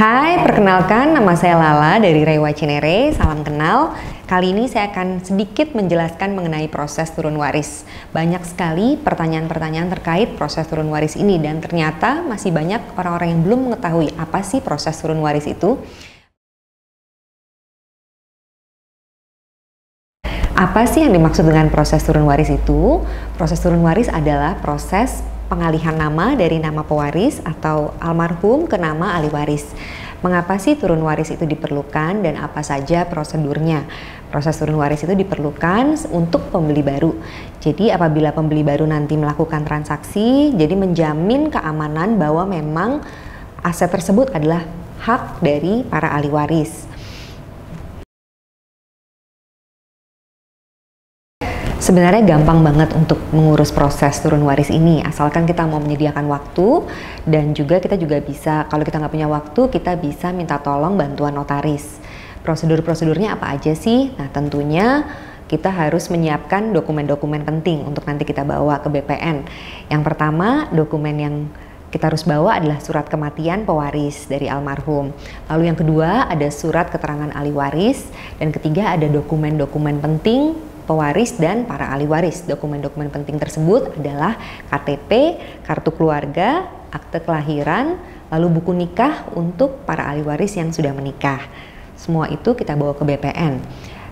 Hai, perkenalkan nama saya Lala dari Rewa Cinere, salam kenal. Kali ini saya akan sedikit menjelaskan mengenai proses turun waris. Banyak sekali pertanyaan-pertanyaan terkait proses turun waris ini dan ternyata masih banyak orang-orang yang belum mengetahui apa sih proses turun waris itu. Apa sih yang dimaksud dengan proses turun waris itu? Proses turun waris adalah proses pengalihan nama dari nama pewaris atau almarhum ke nama ahli waris. Mengapa sih turun waris itu diperlukan dan apa saja prosedurnya? Proses turun waris itu diperlukan untuk pembeli baru. Jadi apabila pembeli baru nanti melakukan transaksi, jadi menjamin keamanan bahwa memang aset tersebut adalah hak dari para ahli waris. Sebenarnya gampang banget untuk mengurus proses turun waris ini, asalkan kita mau menyediakan waktu dan juga kita bisa, kalau kita nggak punya waktu, kita bisa minta tolong bantuan notaris. Prosedur-prosedurnya apa aja sih? Nah tentunya kita harus menyiapkan dokumen-dokumen penting untuk nanti kita bawa ke BPN. Yang pertama, dokumen yang kita harus bawa adalah surat kematian pewaris dari almarhum. Lalu yang kedua ada surat keterangan ahli waris, dan ketiga ada dokumen-dokumen penting pewaris dan para ahli waris. Dokumen-dokumen penting tersebut adalah KTP, kartu keluarga, akte kelahiran, lalu buku nikah untuk para ahli waris yang sudah menikah. Semua itu kita bawa ke BPN.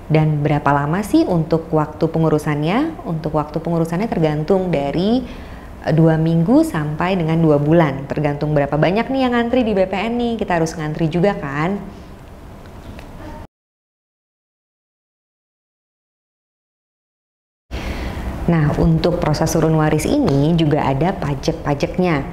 Dan berapa lama sih untuk waktu pengurusannya? Untuk waktu pengurusannya tergantung dari 2 minggu sampai dengan 2 bulan. Tergantung berapa banyak nih yang ngantri di BPN nih. Kita harus ngantri juga kan. Nah, untuk proses turun waris ini juga ada pajak-pajaknya,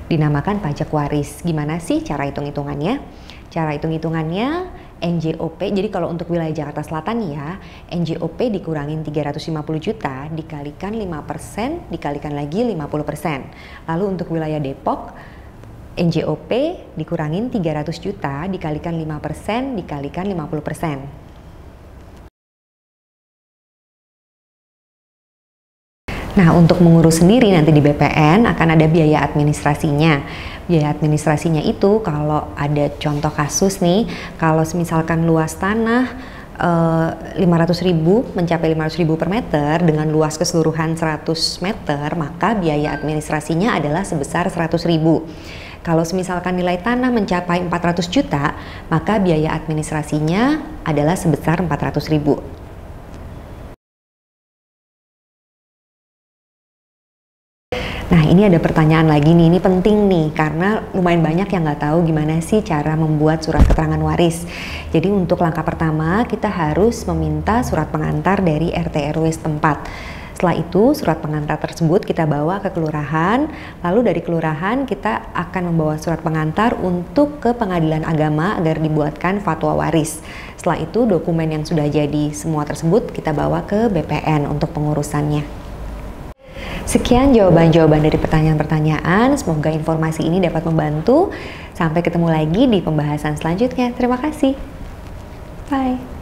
dinamakan pajak waris. Gimana sih cara hitung-hitungannya? Cara hitung-hitungannya NJOP, jadi kalau untuk wilayah Jakarta Selatan ya, NJOP dikurangin 350 juta, dikalikan 5%, dikalikan lagi 50%. Lalu untuk wilayah Depok, NJOP dikurangin 300 juta, dikalikan 5%, dikalikan 50%. Nah, untuk mengurus sendiri nanti di BPN akan ada biaya administrasinya. Biaya administrasinya itu kalau ada contoh kasus nih, kalau misalkan luas tanah 500.000 mencapai 500.000 per meter dengan luas keseluruhan 100 meter, maka biaya administrasinya adalah sebesar 100.000. Kalau misalkan nilai tanah mencapai 400 juta, maka biaya administrasinya adalah sebesar 400.000. Nah, ini ada pertanyaan lagi nih, ini penting nih karena lumayan banyak yang nggak tahu gimana sih cara membuat surat keterangan waris. Jadi untuk langkah pertama kita harus meminta surat pengantar dari RT RW setempat. Setelah itu surat pengantar tersebut kita bawa ke kelurahan, lalu dari kelurahan kita akan membawa surat pengantar untuk ke pengadilan agama agar dibuatkan fatwa waris. Setelah itu dokumen yang sudah jadi semua tersebut kita bawa ke BPN untuk pengurusannya. Sekian jawaban-jawaban dari pertanyaan-pertanyaan, semoga informasi ini dapat membantu. Sampai ketemu lagi di pembahasan selanjutnya. Terima kasih. Bye.